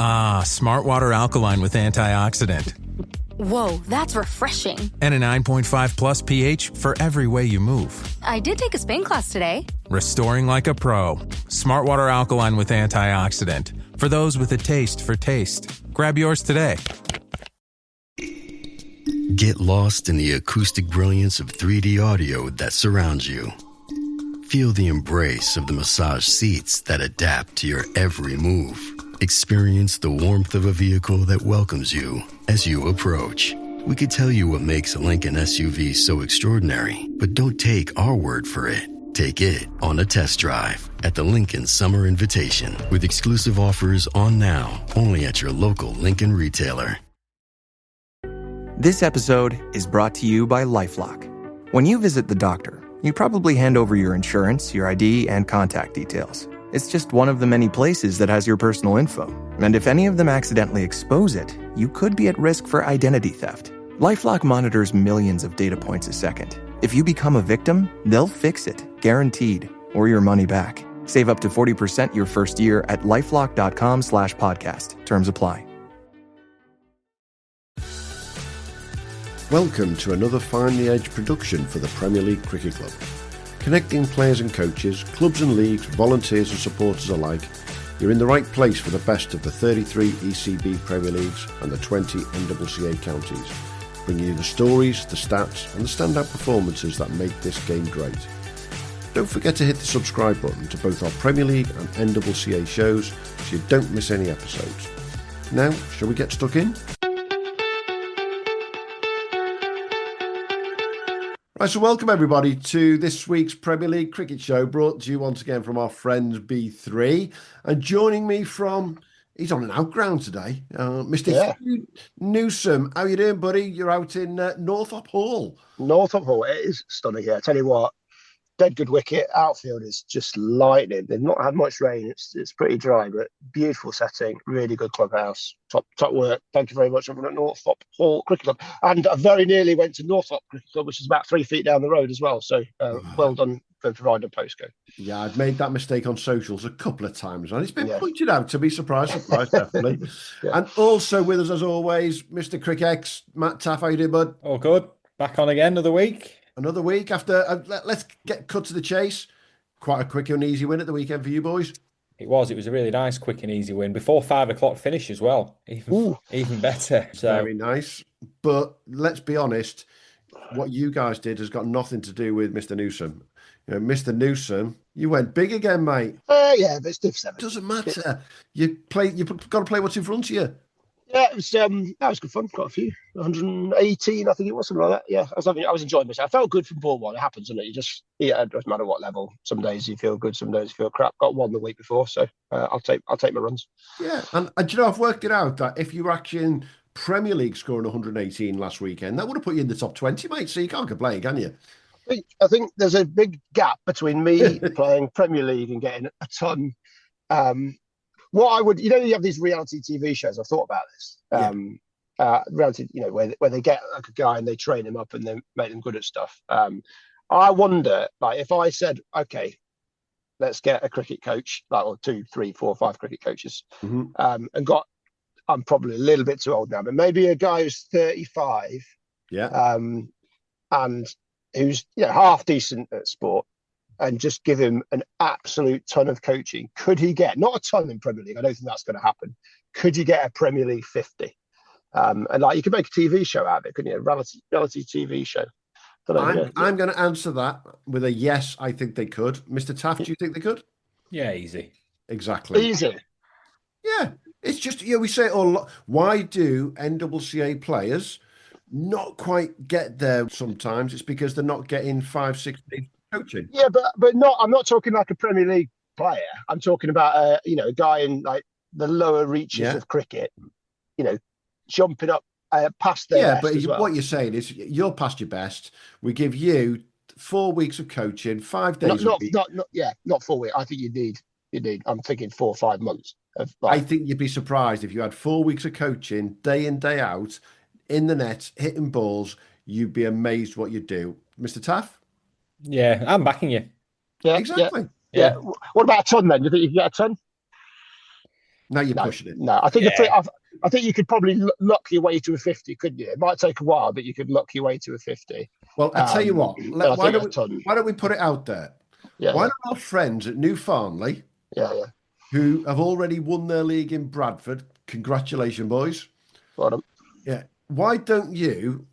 Ah, Smart Water Alkaline with antioxidant. Whoa, that's refreshing. And a 9.5 plus pH for every way you move. I did take a Spain class today. Restoring like a pro. Smart Water Alkaline with antioxidant. For those with a taste for taste. Grab yours today. Get lost in the acoustic brilliance of 3D audio that surrounds you. Feel the embrace of the massage seats that adapt to your every move. Experience the warmth of a vehicle that welcomes you as you approach. We could tell you what makes a Lincoln SUV so extraordinary, but don't take our word for it. Take it on a test drive at the Lincoln Summer Invitation with exclusive offers on now, only at your local Lincoln retailer. This episode is brought to you by LifeLock. When you visit the doctor, you probably hand over your insurance, your ID, and contact details. It's just one of the many places that has your personal info. And if any of them accidentally expose it, you could be at risk for identity theft. LifeLock monitors millions of data points a second. If you become a victim, they'll fix it, guaranteed, or your money back. Save up to 40% your first year at LifeLock.com/podcast. Terms apply. Welcome to another Find the Edge production for the Premier League Cricket Club. Connecting players and coaches, clubs and leagues, volunteers and supporters alike, you're in the right place for the best of the 33 ECB Premier Leagues and the 20 NCCA counties, bringing you the stories, the stats and the standout performances that make this game great. Don't forget to hit the subscribe button to both our Premier League and NCCA shows so you don't miss any episodes. Now, shall we get stuck in? Right, so welcome everybody to this week's Premier League Cricket Show, brought to you once again from our friends B3. And joining me from, he's on an outground today, Mr. Hugh Newsome. How you doing, buddy? You're out in Northrop Hall. Northrop Hall, it is stunning here. I tell you what, dead good wicket. Outfield is just lightning. They've not had much rain. It's pretty dry, but beautiful setting. Really good clubhouse. Top work. Thank you very much, everyone at Northrop Hall Cricket Club. And I very nearly went to Northrop Cricket Club, which is about 3 feet down the road as well. So well done for providing a postcode. Yeah, I've made that mistake on socials a couple of times, and it's been pointed out to me. Surprise, definitely. And also with us, as always, Mr. Cric X, Matt Taaffe. How you doing, bud? All good. Back on again, another week. Another week after, let's get cut to the chase. Quite a quick and easy win at the weekend for you boys. It was a really nice, quick and easy win before 5 o'clock finish as well. Even better. So. Very nice. But let's be honest, what you guys did has got nothing to do with Mr. Newsome. You know, Mr. Newsome, you went big again, mate. Yeah, but it's div 7. Doesn't matter. You've got to play what's in front of you. Yeah, it was that was good fun. Got a few, 118, I think it was, something like that. Yeah, I was enjoying myself. I felt good from ball one. It happens, doesn't it? It doesn't matter what level. Some days you feel good, some days you feel crap. Got one the week before, so I'll take my runs. Yeah, and you know, I've worked it out that if you were actually in Premier League scoring 118 last weekend, that would have put you in the top 20, mate. So you can't complain, can you? I think there's a big gap between me playing Premier League and getting a ton. What I would, you have these reality TV shows. I've thought about this. Reality, where they get like a guy and they train him up and they make them good at stuff. I wonder, like, if I said, okay, let's get a cricket coach, like, or 2, 3, 4, 5 cricket coaches, and I'm probably a little bit too old now, but maybe a guy who's 35, and who's half decent at sport, and just give him an absolute ton of coaching. Could he get, not a ton in Premier League, I don't think that's going to happen. Could you get a Premier League 50? And like, you could make a TV show out of it, couldn't you? A reality TV show. I'm going to answer that with a yes, I think they could. Mr. Taaffe, do you think they could? Yeah, easy. Exactly. Easy. Yeah. It's just, we say it all. Why do NCCA players not quite get there sometimes? It's because they're not getting 5, 6 days coaching. Yeah, but not. I'm not talking like a Premier League player. I'm talking about a guy in like the lower reaches of cricket. Jumping up past their best. Yeah, but what you're saying is you're past your best. We give you 4 weeks of coaching, 5 days. Not 4 weeks. I think you need. I'm thinking 4 or 5 months. I think you'd be surprised if you had 4 weeks of coaching, day in, day out, in the net, hitting balls. You'd be amazed what you'd do, Mr. Taaffe. Yeah, I'm backing you. Yeah, exactly. Yeah. What about a ton then? Do you think you can get a ton? Now you're No, pushing it. no. I think I think you could probably luck your way to a 50, couldn't you? It might take a while, but you could luck your way to a 50. Well, I tell you what. Why don't we put it out there? Yeah, Why don't our friends at New Farnley, yeah, who have already won their league in Bradford, congratulations, boys. well, Yeah. Why don't you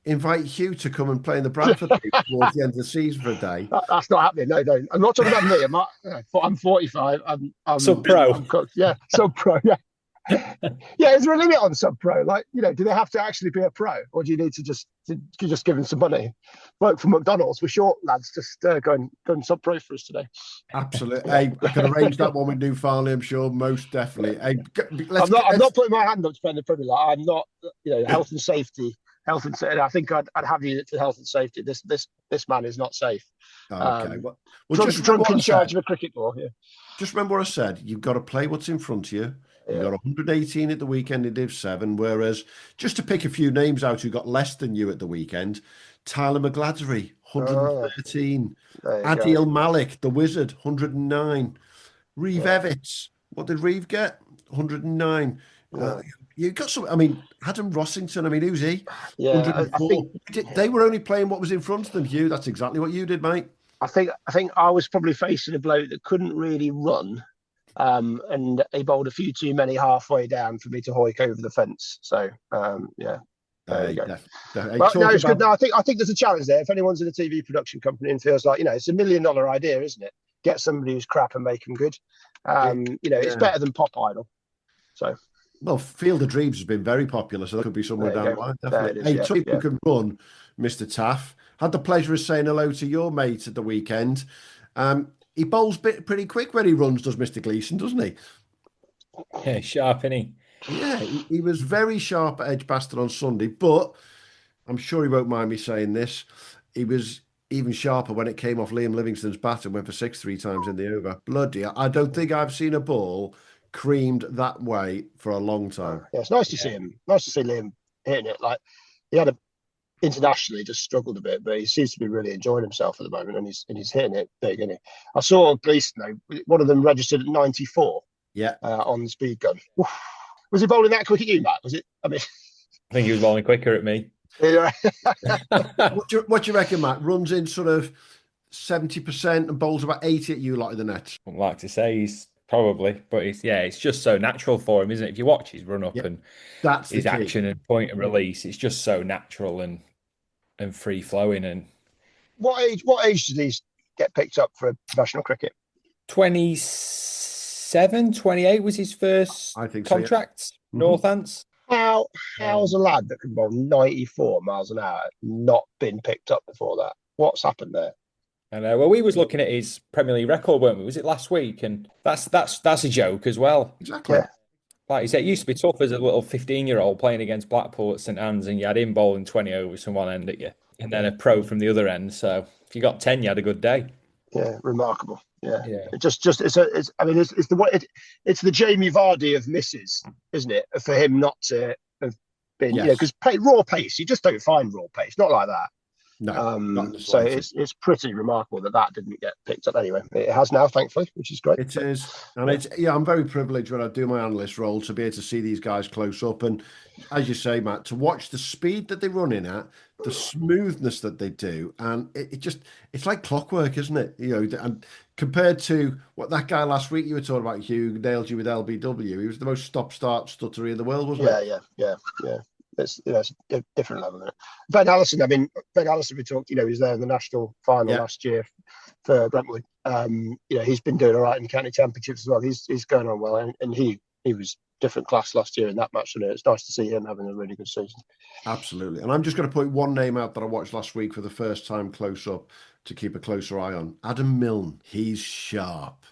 invite Hugh to come and play in the Bradford League towards the end of the season for a day? that's not happening. No, no. I'm not talking about me. I'm 45. Sub-pro. I'm cooked. Yeah, sub-pro. Yeah. Yeah, is there a limit on sub-pro? Like, do they have to actually be a pro, or do you need to just give them some money? Work for McDonald's. We're short, lads. Just going sub-pro for us today. Absolutely. Hey, I can arrange that one with New Farnley, I'm sure, most definitely. Hey, I'm not putting my hand up to play in the Premier League. I'm not. Health and safety. I think I'd have you to health and safety. This man is not safe. Okay. Well, drunk in charge of a cricket ball. Yeah. Just remember what I said. You've got to play what's in front of you. You got 118 at the weekend in Div 7, whereas, just to pick a few names out who got less than you at the weekend, Tyler McGladdery, 113. Adil Malik, the Wizard, 109. Reeve Evitts, what did Reeve get? 109. You got some, Adam Rossington, who's he? Yeah, I think they were only playing what was in front of them, Hugh. That's exactly what you did, mate. I think I was probably facing a bloke that couldn't really run. And he bowled a few too many halfway down for me to hoik over the fence. So, yeah. There you go. Well, no, it's good. No, I think there's a challenge there. If anyone's in a TV production company and feels like, it's $1 million idea, isn't it? Get somebody who's crap and make them good. It's better than Pop Idol. So, well, Field of Dreams has been very popular, so that could be somewhere down the line. Definitely. People can run, Mr. Taaffe. Had the pleasure of saying hello to your mate at the weekend. He bowls pretty quick when he runs, does Mr. Gleeson, doesn't he? Yeah, sharp, isn't he? Yeah, he was very sharp at Edgbaston on Sunday, but I'm sure he won't mind me saying this. He was even sharper when it came off Liam Livingston's bat and went for 6 3 times in the over. Bloody, I don't think I've seen a ball creamed that way for a long time. Yeah, it's nice to see him. Nice to see Liam hitting it. Like, he had internationally just struggled a bit, but he seems to be really enjoying himself at the moment, and he's hitting it big, isn't he? I saw Gleeson, though, one of them registered at 94. Yeah, on the speed gun. Oof. Was he bowling that quick at you, Matt? Was it? I think he was bowling quicker at me. Yeah. What do you reckon, Matt? Runs in sort of 70% and bowls about 80 at you lot in the net. I'd like to say he's probably, but it's just so natural for him, isn't it? If you watch his run up and that's his action and point of release, it's just so natural and free flowing. And what age did he get picked up for professional cricket? 27, 28 was his first contract. So, yeah. Northants. How's a lad that can bowl 94 miles an hour not been picked up before that? What's happened there? I know. Well, we was looking at his Premier League record, weren't we? Was it last week? And that's a joke as well. Exactly. Yeah. Like you said, it used to be tough as a little 15-year-old playing against Blackpool at St Anne's, and you had him bowling 20 overs from one end at you, and then a pro from the other end. So if you got 10, you had a good day. Yeah, remarkable. Yeah. It's the Jamie Vardy of misses, isn't it? For him not to have been, because raw pace, you just don't find raw pace, not like that. No, so it's pretty remarkable that didn't get picked up anyway. It has now, thankfully, which is great. It is, and I'm very privileged when I do my analyst role to be able to see these guys close up, and as you say, Matt, to watch the speed that they're running at, the smoothness that they do, and it's like clockwork, isn't it? And compared to what that guy last week you were talking about, Hugh, nailed you with LBW. He was the most stop-start stuttery in the world, wasn't it? Yeah. It's a different level. Ben Allison, we talked, he was there in the national final last year for Brentwood. He's been doing all right in the county championships as well. He's going on well, and he was different class last year in that match, and it's nice to see him having a really good season. Absolutely. And I'm just going to put one name out that I watched last week for the first time close up to keep a closer eye on. Adam Milne. He's sharp.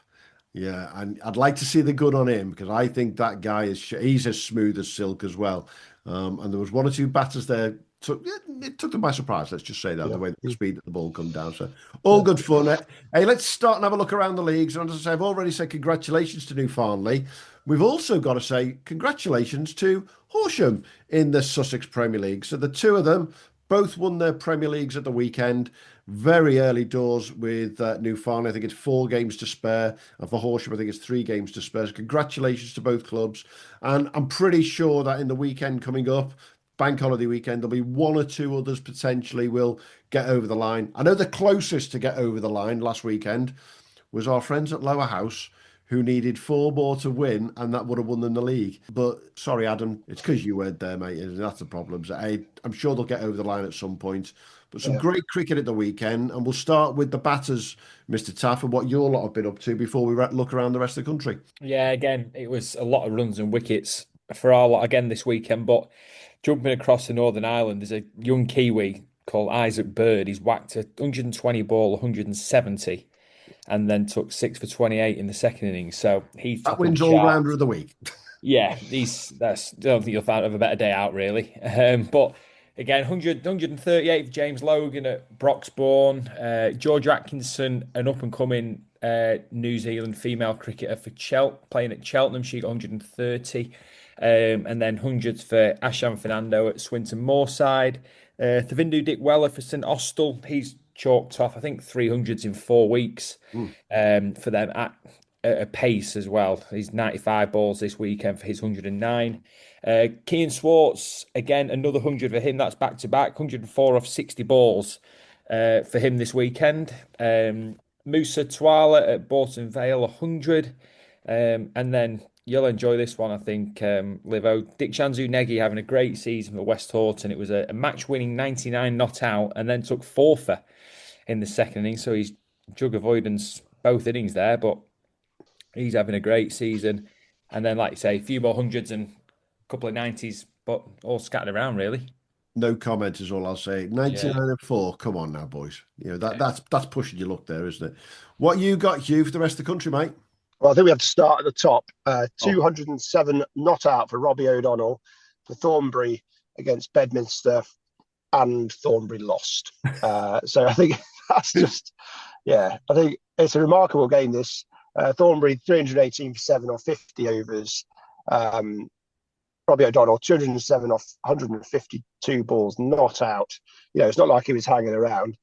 Yeah, and I'd like to see the good on him, because I think that guy he's as smooth as silk as well. And there was one or two batters there. It took them by surprise, let's just say that, the way the speed that the ball come down. So all good fun. Hey, let's start and have a look around the leagues. And as I say, I've already said congratulations to New Farnley. We've also got to say congratulations to Horsham in the Sussex Premier League. So the two of them both won their Premier Leagues at the weekend. very early doors with Newfoundland. I think it's 4 games to spare. And for Horsham, I think it's 3 games to spare. So congratulations to both clubs. And I'm pretty sure that in the weekend coming up, bank holiday weekend, there'll be 1 or 2 others potentially will get over the line. I know the closest to get over the line last weekend was our friends at Lower House, who needed 4 more to win, and that would have won them the league. But sorry, Adam, it's because you weren't there, mate. And that's the problem. So, I'm sure they'll get over the line at some point. But some great cricket at the weekend, and we'll start with the batters, Mr. Taaffe, and what your lot have been up to before we look around the rest of the country. Yeah, again, it was a lot of runs and wickets for our lot again this weekend. But jumping across the Northern Ireland, there's a young Kiwi called Isaac Bird. He's whacked a 120 ball, 170, and then took 6 for 28 in the second innings. So he's That top of the wins all chart. rounder of the week. Yeah, I don't think you'll find have a better day out really. But again, 138 for James Logan at Broxbourne. George Atkinson, an up and coming New Zealand female cricketer for playing at Cheltenham. She got 130. And then hundreds for Asham Fernando at Swinton Moorside. Thavindu Dick Weller for St Austell. He's chalked off, I think, 300s in 4 weeks for them at a pace as well. He's 95 balls this weekend for his 109. Kean Swartz, again, another 100 for him. That's back to back, 104 off 60 balls for him this weekend. Musa Twala at Borton Vale, 100. And then you'll enjoy this one, I think, Livo. Dick Shanzu Negi having a great season for West Horton. It was a match-winning 99 not out and then took 4 for in the second innings. So he's jug avoidance both innings there, but he's having a great season. And then, like you say, a few more hundreds and a couple of 90s, but all scattered around, really. No comment is all I'll say. 99 and 4. Come on now, boys. You know that's pushing your luck there, isn't it? What you got, Hugh, for the rest of the country, mate? Well, I think we have to start at the top. 207 not out for Robbie O'Donnell for Thornbury against Bedminster, and Thornbury lost. So I think that's just, I think it's a remarkable game, this. Thornbury, 318 for 7 or 50 overs. Robbie O'Donnell, 207 off 152 balls, not out. It's not like he was hanging around.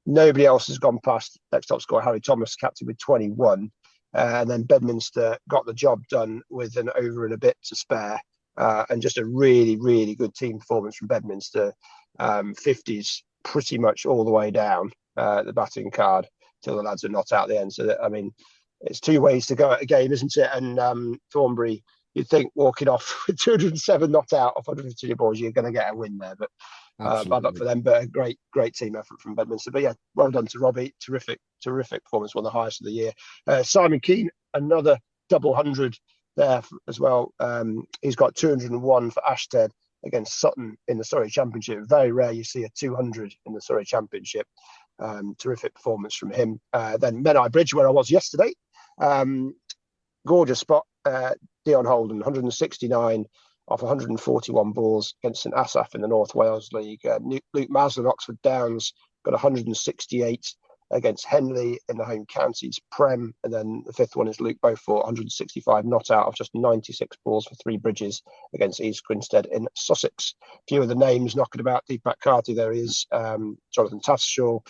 Nobody else has gone past next top scorer, Harry Thomas, captain with 21. And then Bedminster got the job done with an over and a bit to spare. And just a really, really good team performance from Bedminster. 50s pretty much all the way down the batting card till the lads are not out the end. So, it's 2 ways to go at a game, isn't it? And Thornbury, you'd think walking off with 207 not out off 150 balls, you're going to get a win there. But bad luck for them. But a great team effort from Bedminster. But yeah, well done to Robbie. Terrific performance. One of the highest of the year. Simon Keane, another double 100 there as well. He's got 201 for Ashted against Sutton in the Surrey Championship. Very rare you see a 200 in the Surrey Championship. Terrific performance from him. Then Menai Bridge, where I was yesterday. Gorgeous spot. Dion Holden, 169 off 141 balls against St Asaph in the North Wales League. Luke Maslin, Oxford Downs, got 168 against Henley in the home counties Prem. And then the fifth one is Luke Beaufort, 165 not out of just 96 balls for Three Bridges against East Grinstead in Sussex. A few of the names knocking about. Deepak Karti, there he is. Jonathan Tasshaw.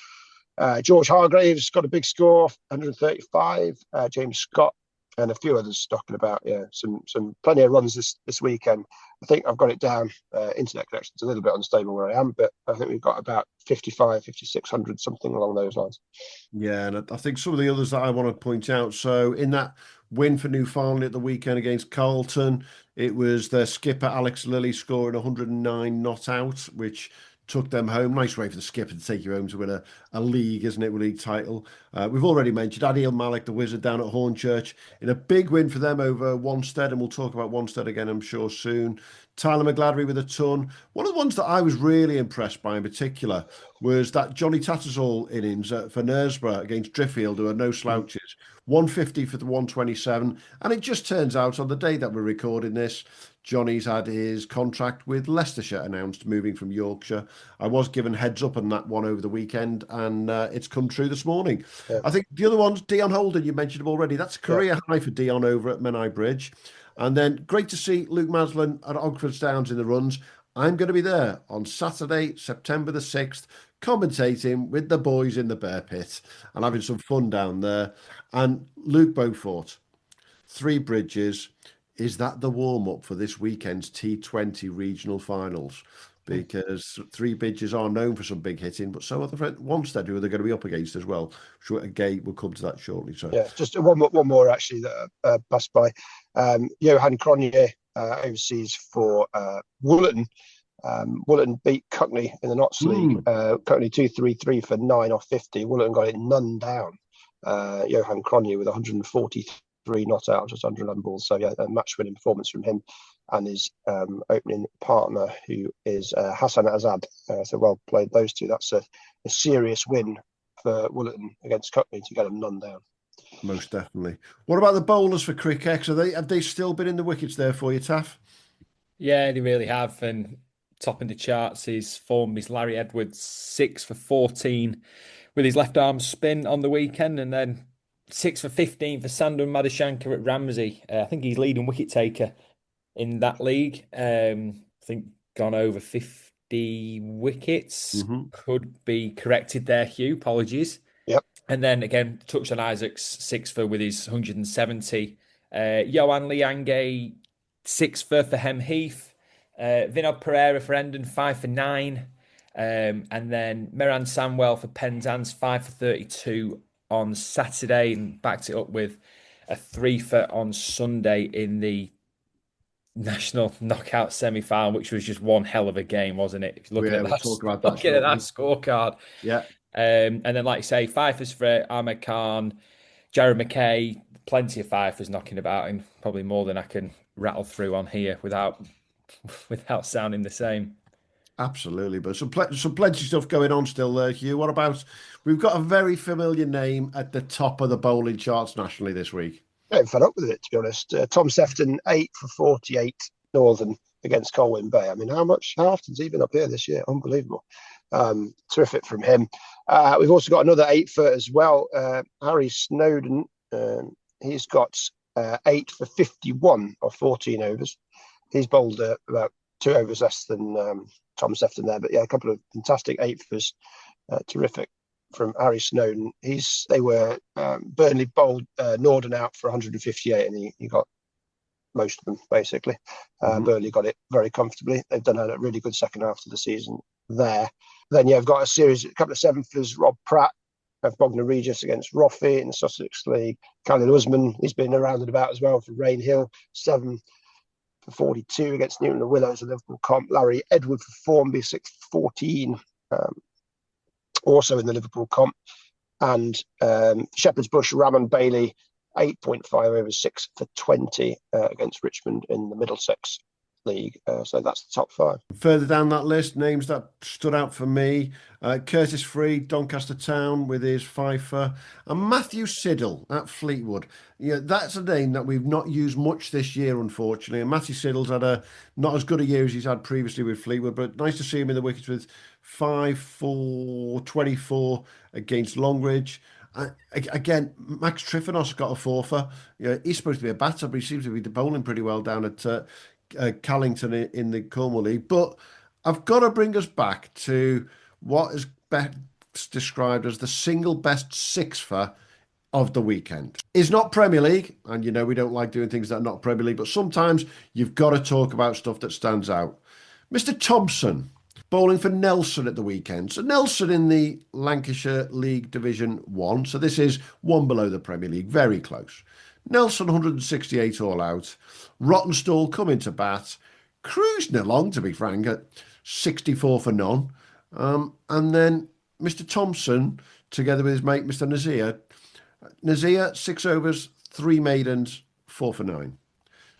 George Hargraves got a big score, 135. James Scott and a few others knocking about. Some plenty of runs this weekend. I think I've got it down. Internet connection's a little bit unstable where I am, but I think we've got about 5,600, something along those lines. Yeah, and I think some of the others that I want to point out. So in that win for Newfoundland at the weekend against Carlton, it was their skipper Alex Lilly scoring 109 not out, which took them home. Nice way for the skipper to take you home to win a league, isn't it? A league title. We've already mentioned Adil Malik, the Wizard, down at Hornchurch in a big win for them over Wanstead, and we'll talk about Wanstead again, I'm sure, soon. Tyler McGladdery with a ton. One of the ones that I was really impressed by in particular was that Johnny Tattersall innings for Knaresborough against Driffield, who are no slouches. 150 for the 127. And it just turns out on the day that we're recording this, Johnny's had his contract with Leicestershire announced, moving from Yorkshire. I was given heads up on that one over the weekend, and it's come true this morning. Yeah. I think the other ones, Dion Holden, you mentioned him already. That's a career high for Dion over at Menai Bridge. And then great to see Luke Maslin at Oxford Downs in the runs. I'm going to be there on Saturday, September the 6th, commentating with the boys in the Bear Pit and having some fun down there. And Luke Beaufort, Three Bridges, is that the warm-up for this weekend's T20 regional finals? Because Three Bridges are known for some big hitting, but so are the Wanstead, who they're going to be up against as well. Sure, again, we'll come to that shortly. So yeah, just one more actually that passed by. Johan Cronje overseas for Woollerton. Woollerton beat Cuckney in the Notts League. Cuckney 2-3-3 for 9 off 50. Woollerton got it none down. Johan Cronje with 143 not out, just 111 balls. So yeah, a match-winning performance from him and his opening partner, who is Hassan Azad. So well played, those two. That's a serious win for Woollerton against Cuckney to get them none down. Most definitely. What about the bowlers for Cric? Have they still been in the wickets there for you, Taff? Yeah, they really have. And topping the charts, his form is Larry Edwards, 6 for 14 with his left arm spin on the weekend, and then 6 for 15 for Sandu Madhushankar at Ramsey. I think he's leading wicket taker in that league. I think gone over 50 wickets. Could be corrected there, Hugh. Apologies. Yep. And then again, touched on Isaac's 6 for with his 170. Johan Liange, 6 for Hem Heath. Vinod Pereira for Endon, 5 for 9. And then Meran Samwell for Penzance, 5 for 32 on Saturday, and backed it up with a 3 for on Sunday in the national knockout semi-final, which was just one hell of a game, wasn't it? If you're looking at that scorecard. Yeah. And then, like you say, fifers for Ahmed Khan, Jared McKay, plenty of fifers knocking about, and probably more than I can rattle through on here without sounding the same. Absolutely, but some plenty of stuff going on still there, Hugh. What about, we've got a very familiar name at the top of the bowling charts nationally this week. I'm fed up with it, to be honest. Tom Sefton, 8 for 48 Northern against Colwyn Bay. I mean, how often's he been up here this year? Unbelievable. Terrific from him. We've also got another 8-foot as well. Harry Snowden, he's got 8 for 51 of 14 overs. He's bowled about 2 overs less than Tom Sefton there, but yeah, a couple of fantastic 8-footers. Terrific from Harry Snowden. They were Burnley bowled Norden out for 158, and he got most of them basically. Burnley got it very comfortably. They've done a really good second half of the season there. Then I've got a couple of 7-footers. Rob Pratt of Bognor Regis against Roffey in the Sussex League. Khalil Usman, he's been around and about as well for Rain Hill, 7 for 42 against Newton the Willows of Liverpool Comp. Larry Edward for Formby, 6 for 14. Also in the Liverpool Comp. And Shepherd's Bush, Ramon Bailey, 8.5 over 6 for 20 against Richmond in the Middlesex League. So that's the top 5. Further down that list, names that stood out for me: Curtis Free, Doncaster Town with his 5-for, and Matthew Siddle at Fleetwood. Yeah, that's a name that we've not used much this year, unfortunately. And Matthew Siddle's had not as good a year as he's had previously with Fleetwood, but nice to see him in the wickets with 5 for 24 against Longridge. Again, Max Trifonos got a 4-for. He's supposed to be a batter, but he seems to be bowling pretty well down at Callington in the Cornwall League. But I've got to bring us back to what is best described as the single best 6-for of the weekend. It's not Premier League, and we don't like doing things that are not Premier League, but sometimes you've got to talk about stuff that stands out. Mr. Thompson, bowling for Nelson at the weekend. So Nelson in the Lancashire League Division 1. So this is one below the Premier League, very close. Nelson 168 all out. Rottenstall coming to bat, cruising along, to be frank, at 64 for none. And then Mr. Thompson, together with his mate Mr. Nazir, 6 overs, 3 maidens, 4 for 9.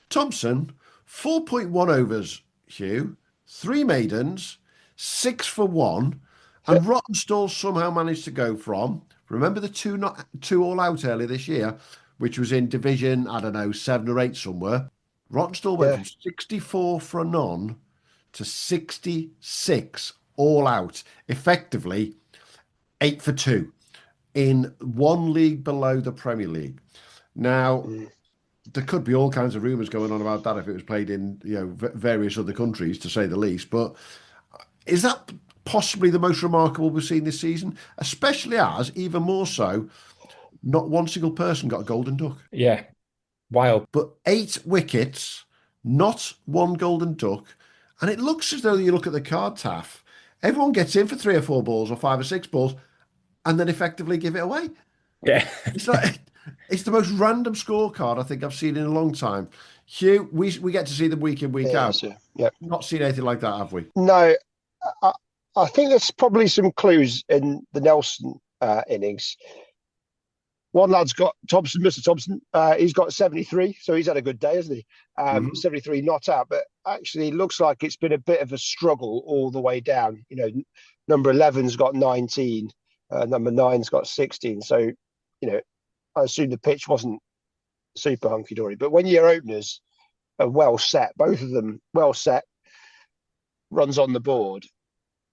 Thompson, 4.1 overs, Hugh, 3 maidens, 6 for 1, and Rottenstall somehow managed to go from, remember the two all out earlier this year, which was in division, 7 or 8 somewhere. Rottenstall went from 64 for a none to 66 all out, effectively 8 for 2 in one league below the Premier League. Now, there could be all kinds of rumours going on about that if it was played in various other countries, to say the least. But is that possibly the most remarkable we've seen this season, especially as, even more so, not one single person got a golden duck. Yeah, wild. But 8 wickets, not one golden duck. And it looks as though you look at the card, Taff, everyone gets in for 3 or 4 balls or 5 or 6 balls and then effectively give it away. Yeah. It's like it's the most random scorecard I think I've seen in a long time. Hugh, we get to see them week in, week Yeah, out. so, yeah. Not seen anything like that, have we? No, I, I think there's probably some clues in the Nelson innings. One lad's got Thompson, Mr. Thompson. He's got 73, so he's had a good day, hasn't he? 73 not out, but actually, it looks like it's been a bit of a struggle all the way down. You know, number 11's got 19, number 9's got 16. So, you know, I assume the pitch wasn't super hunky dory. But when your openers are well set, both of them well set, runs on the board,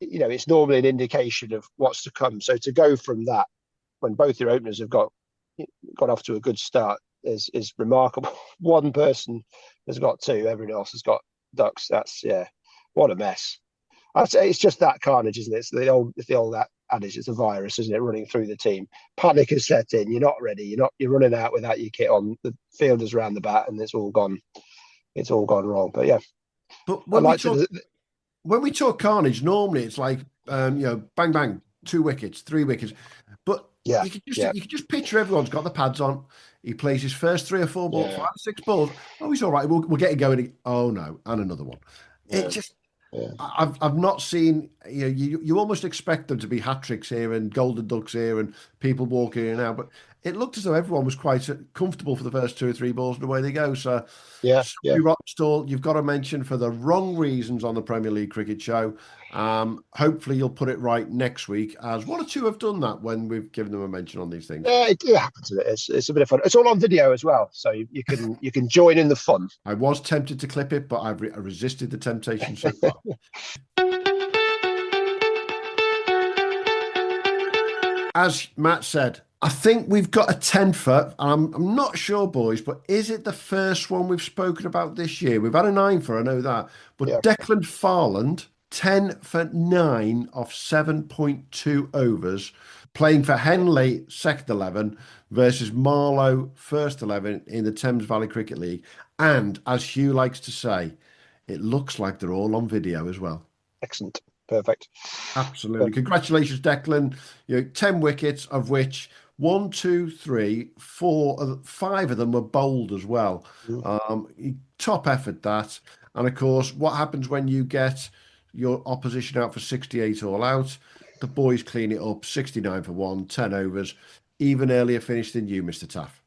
you know, it's normally an indication of what's to come. So to go from that when both your openers have got off to a good start is remarkable. One person has got 2, everyone else has got ducks. That's what a mess. I'd say it's just that carnage, isn't it? It's the old that adage. It's a virus, isn't it, running through the team? Panic has set in. You're not ready. You're running out without your kit on. The fielders round the bat, and it's all gone. It's all gone wrong. But yeah, but when we talk carnage, normally it's like bang bang, 2 wickets, 3 wickets, but you can just picture everyone's got the pads on. He plays his first 3 or 4 balls, 5 or 6 balls. Oh, he's all right. We'll get it going. Oh no, and another one. It just. Yeah. I've not seen, you almost expect them to be hat tricks here and golden ducks here and people walking in and out, but it looked as though everyone was quite comfortable for the first 2 or 3 balls and away they go. So Rockstall, you've got to mention for the wrong reasons on the Premier League Cricket Show. Hopefully you'll put it right next week, as 1 or 2 have done that when we've given them a mention on these things. Yeah, it happens. It's a bit of fun. It's all on video as well, so you can join in the fun. I was tempted to clip it, but I resisted the temptation so far. As Matt said, I think we've got a 10-fer. I'm not sure, boys, but is it the first one we've spoken about this year? We've had a 9-fer, I know that. But Declan Farland, 10 for 9 off 7.2 overs, playing for Henley second 11 versus Marlow first 11 in the Thames Valley Cricket League. And as Hugh likes to say, it looks like they're all on video as well. Excellent. Perfect. Absolutely. Congratulations, Declan. 10 wickets, of which 1, 2, 3, 4, 5 of them were bowled as well. Top effort, that. And of course, what happens when you get your opposition out for 68 all out? The boys clean it up, 69 for 1, 10 overs. Even earlier finish than you, Mr. Taaffe.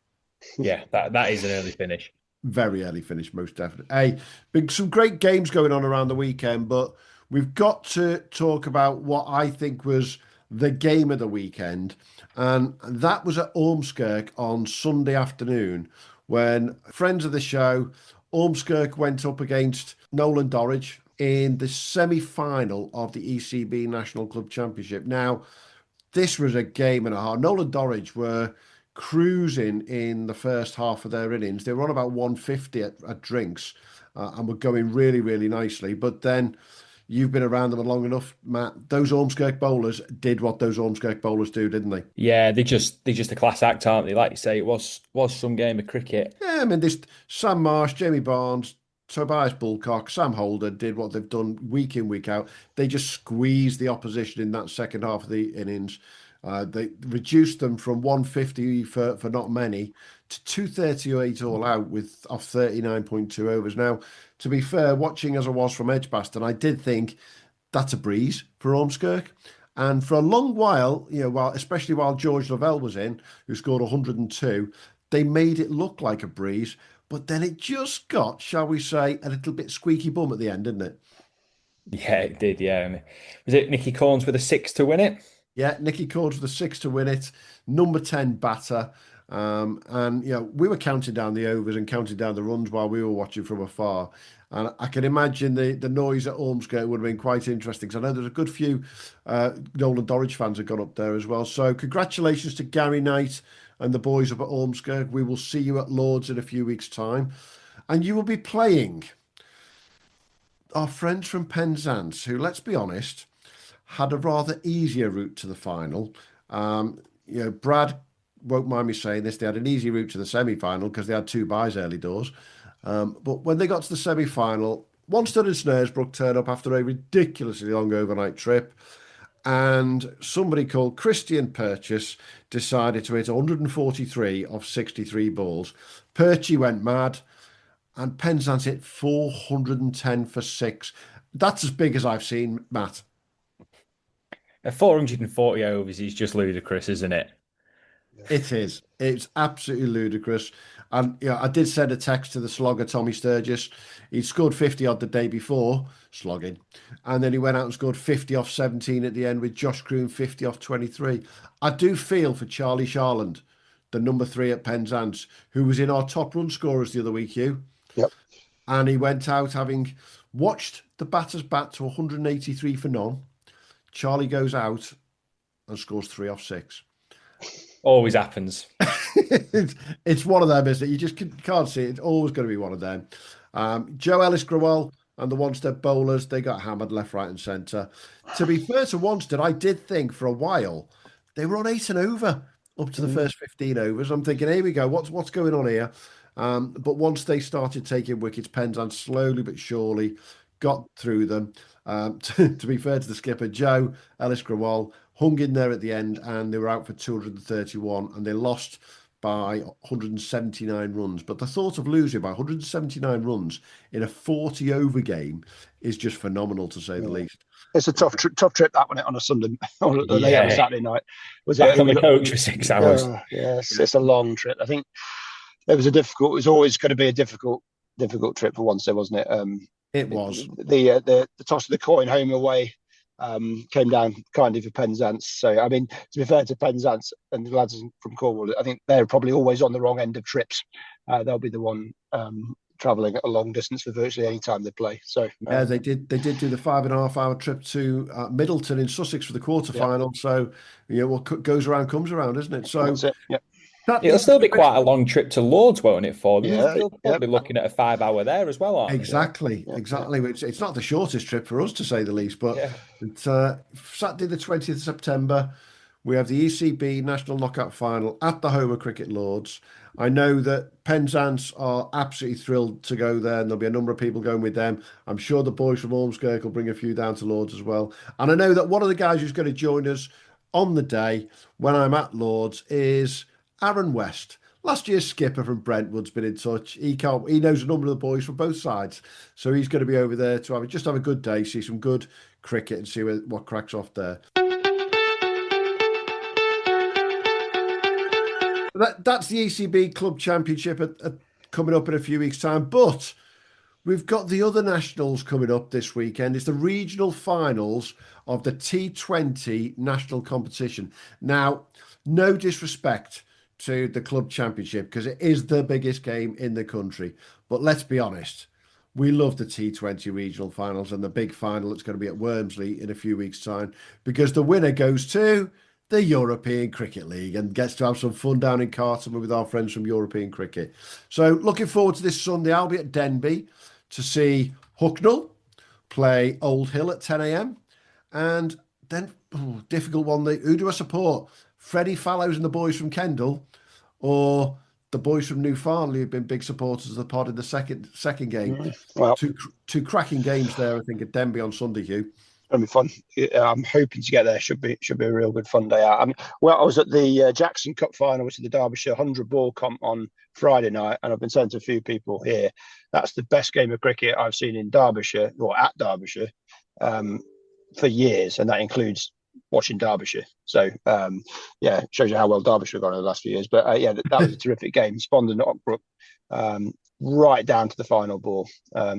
Yeah, that is an early finish. Very early finish, most definitely. Hey, been some great games going on around the weekend, but we've got to talk about what I think was the game of the weekend. And that was at Ormskirk on Sunday afternoon when friends of the show, Ormskirk went up against Nolan Dorridge in the semi-final of the ECB National Club Championship. Now, this was a game and a half. Nolan Dorridge were cruising in the first half of their innings. They were on about 150 at drinks and were going really, really nicely. But then you've been around them long enough, Matt. Those Ormskirk bowlers did what those Ormskirk bowlers do, didn't they? Yeah, they're just a class act, aren't they? Like you say, it was some game of cricket. Yeah, I mean, this Sam Marsh, Jamie Barnes, Tobias Bulcock, Sam Holder did what they've done week in, week out. They just squeezed the opposition in that second half of the innings. They reduced them from 150 for not many to 238 all out off 39.2 overs. Now, to be fair, watching as I was from Edgbaston, I did think that's a breeze for Ormskirk. And for a long while, especially while George Lavelle was in, who scored 102, they made it look like a breeze. But then it just got, shall we say, a little bit squeaky bum at the end, didn't it? Yeah, it did, yeah. Was it Nicky Corns with a 6 to win it? Yeah, Nicky Corns with a 6 to win it. Number 10 batter. And we were counting down the overs and counting down the runs while we were watching from afar. And I can imagine the noise at Ormskirk would have been quite interesting, because I know there's a good few Nolan Dorridge fans have gone up there as well. So congratulations to Gary Knight and the boys up at Ormskirk. We will see you at Lords in a few weeks' time. And you will be playing our friends from Penzance, who, let's be honest, had a rather easier route to the final. Brad won't mind me saying this, they had an easy route to the semi-final because they had 2 byes early doors. But when they got to the semi-final, Wanstead and Snaresbrook turned up after a ridiculously long overnight trip. And somebody called Christian Purchase decided to hit 143 off 63 balls. Perchy went mad, and Penzance hit 410 for 6. That's as big as I've seen, Matt. 440 overs is just ludicrous, isn't it? It is. It's absolutely ludicrous. And I did send a text to the slogger Tommy Sturgis. He'd scored 50 odd the day before, slogging. And then he went out and scored 50 off 17 at the end with Josh Croom 50 off 23. I do feel for Charlie Sharland, the number 3 at Penzance, who was in our top run scorers the other week, Hugh. Yep. And he went out having watched the batters bat to 183 for none. Charlie goes out and scores 3 off 6. Always happens. It's one of them, isn't it? You just can't see it. It's always going to be one of them. Joe Ellis-Grewal and the Wanstead bowlers, they got hammered left, right and centre. To be fair to Wanstead, I did think for a while they were on 8 and over up to the first 15 overs. I'm thinking, here we go. What's going on here? But once they started taking wickets, Penzance slowly but surely got through them. To be fair to the skipper, Joe Ellis-Grewal hung in there at the end, and they were out for 231, and they lost by 179 runs. But the thought of losing by 179 runs in a 40-over game is just phenomenal, to say the least. It's a tough trip, that one, on a Sunday, on a Saturday night. Was Back it on the coach for 6 hours? It's a long trip. I think it was always going to be a difficult trip for Wanstead, wasn't it? It was. The toss of the coin, home away, came down kindly for Penzance. So, I mean, to be fair to Penzance and the lads from Cornwall, I think they're probably always on the wrong end of trips. They'll be the one travelling a long distance for virtually any time they play. So yeah, they did do the 5.5 hour trip to Middleton in Sussex for the quarterfinal. Yeah. So what goes around comes around, isn't it? So that's it. Yeah. It'll still be quite a long trip to Lords, won't it, for them? Yeah, They'll probably be looking at a 5 hour there as well, aren't exactly, they? Exactly. It's not the shortest trip for us, to say the least, but Saturday the 20th of September, we have the ECB National Knockout Final at the home of Cricket Lords. I know that Penzance are absolutely thrilled to go there, and there'll be a number of people going with them. I'm sure the boys from Ormskirk will bring a few down to Lords as well. And I know that one of the guys who's going to join us on the day when I'm at Lords is Aaron West. Last year's skipper from Brentwood's been in touch. He knows a number of the boys from both sides, so he's going to be over there to have a good day, see some good cricket, and see what cracks off there. That's the ECB Club Championship coming up in a few weeks' time, but we've got the other nationals coming up this weekend. It's the regional finals of the T20 national competition. Now, no disrespect to the club championship, because it is the biggest game in the country. But let's be honest, we love the T20 regional finals and the big final that's going to be at Wormsley in a few weeks' time, because the winner goes to the European Cricket League and gets to have some fun down in Cartama with our friends from European Cricket. So looking forward to this Sunday. I'll be at Denbigh to see Hucknall play Old Hill at 10 a.m. And then, difficult one, who do I support? Freddie Fallows and the boys from Kendal, or the boys from New Farnley, who've been big supporters of the pod in the second game. Well, two cracking games there, I think, at Denbigh on Sunday, Hugh. It'll be fun. I'm hoping to get there. Should be a real good fun day out. I was at the Jackson Cup final, which is the Derbyshire 100 ball comp on Friday night, and I've been saying to a few people here, that's the best game of cricket I've seen in Derbyshire, or at Derbyshire, for years, and that includes watching Derbyshire. So shows you how well Derbyshire have gone in the last few years. But that was a terrific game. Spondon, Ockbrook, right down to the final ball.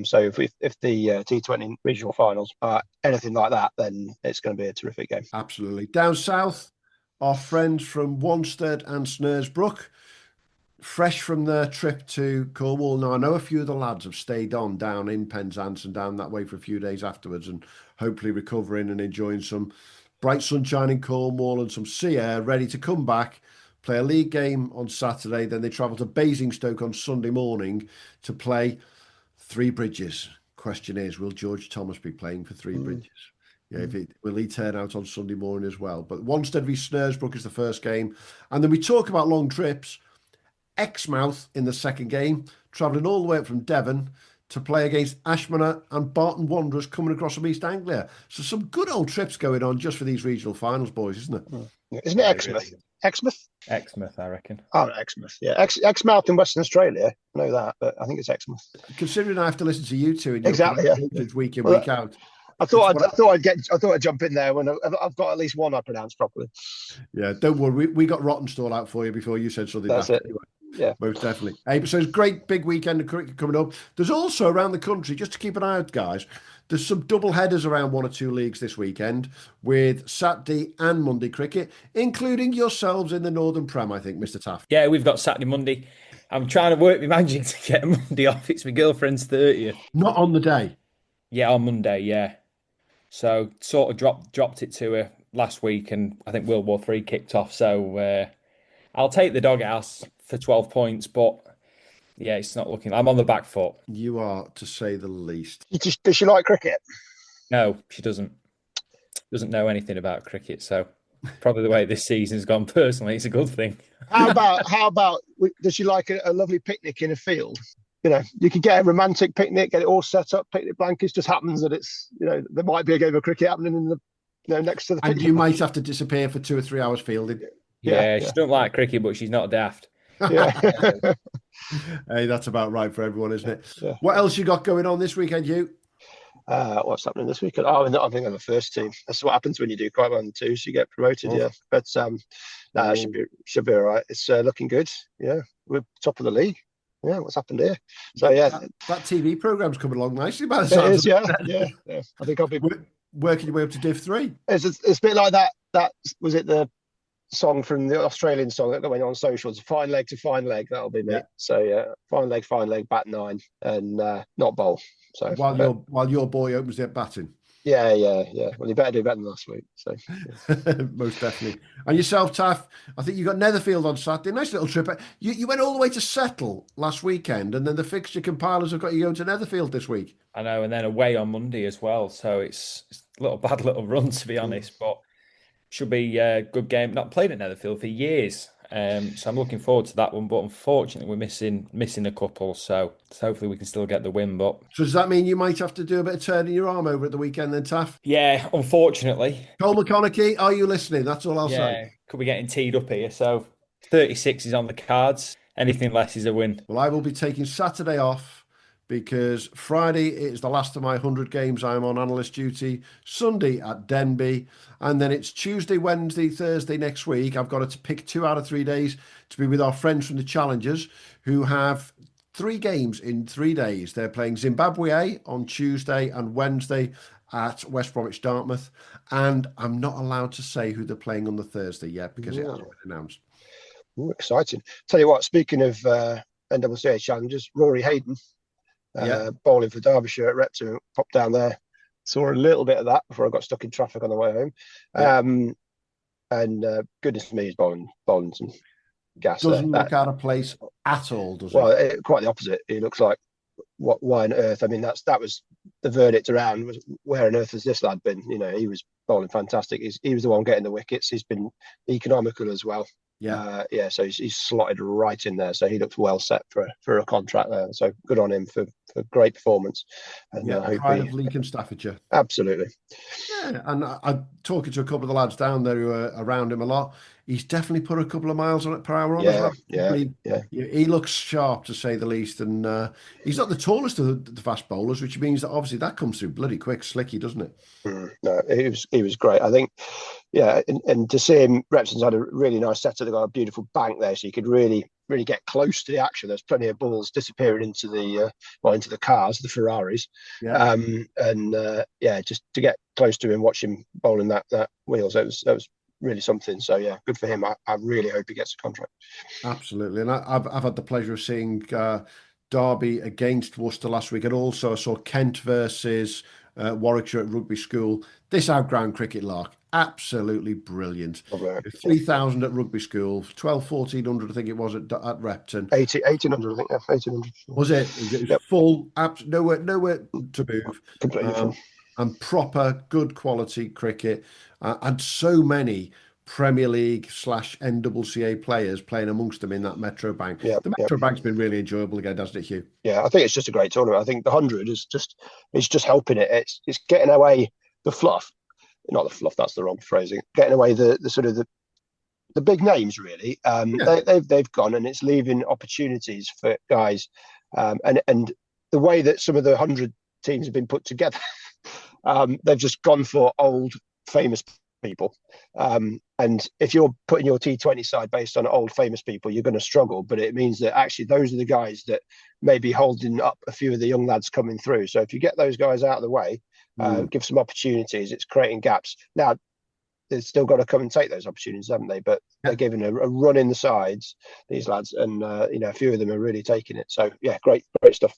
So if the T20 regional finals are anything like that, then it's going to be a terrific game. Absolutely. Down south, our friends from Wanstead and Snaresbrook, fresh from their trip to Cornwall. Now, I know a few of the lads have stayed on down in Penzance and down that way for a few days afterwards, and hopefully recovering and enjoying some bright sunshine in Cornwall and some sea air, ready to come back, play a league game on Saturday. Then they travel to Basingstoke on Sunday morning to play Three Bridges. Question is, will George Thomas be playing for Three Bridges? Yeah, will he turn out on Sunday morning as well? But Wanstead v Snaresbrook is the first game. And then we talk about long trips. Exmouth in the second game, travelling all the way up from Devon to play against Ashmanor and Barton Wanderers coming across from East Anglia. So some good old trips going on just for these regional finals, boys, isn't it? Isn't it Exmouth? Exmouth? Exmouth, I reckon. Oh, Exmouth. Yeah, Exmouth in Western Australia. I know that, but I think it's Exmouth. Considering I have to listen to you two in your exactly, yeah. week in, week out. I thought I'd jump in there when I've got at least one I pronounce properly. Yeah, don't worry. We got Rottenstall out for you before you said something. That's it. Anyway. Yeah, most definitely. Hey, so it's a great big weekend of cricket coming up. There's also around the country, just to keep an eye out, guys, there's some double headers around one or two leagues this weekend with Saturday and Monday cricket, including yourselves in the Northern Prem, I think, Mr. Taaffe. Yeah, we've got Saturday, Monday. I'm trying to work my magic to get Monday off. It's my girlfriend's 30th. Not on the day? Yeah, on Monday, yeah. So sort of dropped it to her last week, and I think World War III kicked off. So I'll take the doghouse for 12 points, but yeah, it's not looking. I'm on the back foot. You are, to say the least. Does she like cricket? No, she doesn't. Doesn't know anything about cricket, so probably the way this season's gone. Personally, it's a good thing. How about? Does she like a lovely picnic in a field? You know, you could get a romantic picnic, get it all set up, picnic blankets. Just happens that it's, there might be a game of cricket happening in the, next to the picnic. And you might have to disappear for 2 or 3 hours fielding. Yeah, she doesn't like cricket, but she's not daft. Yeah. Hey, that's about right for everyone, isn't it? Yeah. What else you got going on this weekend, Hugh? What's happening this weekend? Oh, I think I'm the first team. That's what happens when you do quite well in twos. You get promoted, yeah. But it should be all right. It's looking good. Yeah, we're top of the league. Yeah, what's happened here? So yeah, that TV program's coming along nicely. By the it is, yeah. I think I'll be working your way up to Div 3. It's a bit like that. That was it. The song from the Australian song that went on socials. Fine leg to fine leg. That'll be me. Yeah. So yeah, fine leg, bat 9, and not bowl. So while your boy opens their batting. Yeah. Well, you better do better than last week. So yeah. Most definitely. And yourself, Taaffe, I think you got Netherfield on Saturday. Nice little trip. You went all the way to Settle last weekend, and then the fixture compilers have got you going to Netherfield this week. I know, and then away on Monday as well. So it's a bad little run, to be honest, but should be a good game. Not played at Netherfield for years. So I'm looking forward to that one, but unfortunately we're missing a couple, so hopefully we can still get the win. But so does that mean you might have to do a bit of turning your arm over at the weekend then, Taaffe? Yeah, unfortunately. Cole McConaughey, are you listening? That's all I'll say. Could be getting teed up here. So 36 is on the cards. Anything less is a win. Well, I will be taking Saturday off because Friday is the last of my 100 games. I'm on analyst duty. Sunday at Denby. And then it's Tuesday, Wednesday, Thursday next week. I've got to pick 2 out of 3 days to be with our friends from the Challengers who have 3 games in 3 days. They're playing Zimbabwe A on Tuesday and Wednesday at West Bromwich Dartmouth. And I'm not allowed to say who they're playing on the Thursday yet because it hasn't been announced. Ooh, exciting. Tell you what, speaking of NCCA Challengers, Rory Hayden, bowling for Derbyshire at Repton, popped down there. Saw a little bit of that before I got stuck in traffic on the way home. And goodness me, he's bowling some gas. Doesn't look out of place at all, does he? Well, quite the opposite. He looks like, why on earth? I mean, that was the verdict around, was where on earth has this lad been? He was bowling fantastic. He was the one getting the wickets. He's been economical as well. So he's slotted right in there. So he looks well set for a contract there. So good on him for great performance. And pride of Leek and Staffordshire. Absolutely. Yeah, and I'm talking to a couple of the lads down there who are around him a lot. He's definitely put a couple of miles on it per hour on as well. He looks sharp, to say the least, and he's not the tallest of the fast bowlers, which means that obviously that comes through bloody quick, slicky, doesn't it? No, he was great. I think, and to see him, Repton's had a really nice setup. They've got a beautiful bank there, so you could really get close to the action. There's plenty of balls disappearing into the cars, the Ferraris, just to get close to him, watch him bowling that wheels. That was really something. So yeah, good for him. I really hope he gets a contract. Absolutely, and I've had the pleasure of seeing Derby against Worcester last week, and also I saw Kent versus Warwickshire at Rugby School. This outground cricket lark, absolutely brilliant. 3,000 at Rugby School, 1,100 I think it was at Repton. 1,800 I think, 1,800. Was it? It was full, nowhere to move. Completely full. and proper good quality cricket, and so many Premier League / NCCA players playing amongst them in that Metro Bank. The Metro Bank's been really enjoyable again, hasn't it, Hugh? Yeah, I think it's just a great tournament. I think the 100 is just helping it. It's getting away the fluff. Not the fluff, that's the wrong phrasing. Getting away the sort of the big names, really. They've gone, and it's leaving opportunities for guys. And the way that some of the 100 teams have been put together, they've just gone for old famous people. And if you're putting your T20 side based on old famous people, you're going to struggle. But it means that actually those are the guys that may be holding up a few of the young lads coming through. So if you get those guys out of the way, give some opportunities, it's creating gaps. Now, they've still got to come and take those opportunities, haven't they? But they're giving a run in the sides, these lads, and a few of them are really taking it. So yeah, great stuff.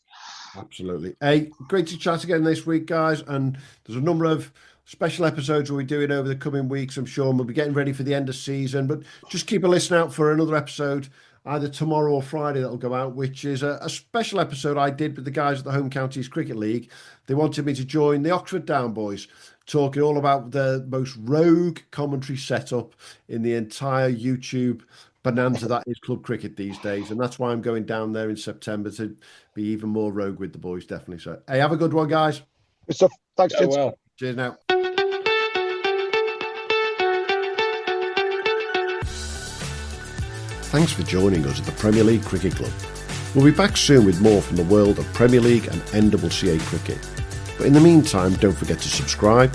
Absolutely. Hey, great to chat again this week, guys. And there's a number of special episodes we'll be doing over the coming weeks, I'm sure. And we'll be getting ready for the end of season. But just keep a listen out for another episode, either tomorrow or Friday, that'll go out, which is a special episode I did with the guys at the Home Counties Cricket League. They wanted me to join the Oxford Down Boys, talking all about the most rogue commentary setup in the entire YouTube bonanza that is club cricket these days. And that's why I'm going down there in September, to be even more rogue with the boys, definitely. So, hey, have a good one, guys. Good stuff. Thanks, Jens. Well. Cheers now. Thanks for joining us at the Premier League Cricket Club. We'll be back soon with more from the world of Premier League and NCCA cricket. But in the meantime, don't forget to subscribe,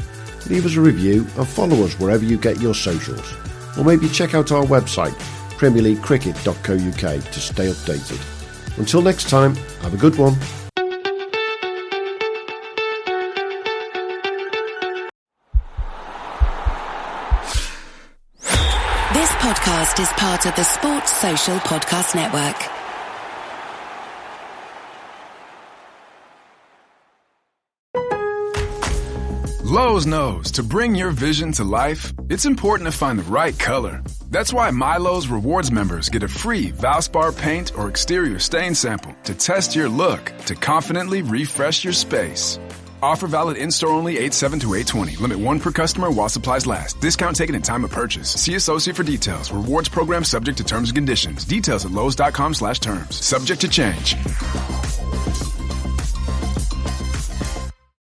leave us a review and follow us wherever you get your socials. Or maybe check out our website, premierleaguecricket.co.uk, to stay updated. Until next time, have a good one. This podcast is part of the Sports Social Podcast Network. Lowe's knows to bring your vision to life, it's important to find the right color. That's why MyLowe's Rewards members get a free Valspar paint or exterior stain sample to test your look, to confidently refresh your space. Offer valid in-store only 8/7 to 8/20. Limit 1 per customer while supplies last. Discount taken at time of purchase. See associate for details. Rewards program subject to terms and conditions. Details at Lowe's.com/terms. Subject to change.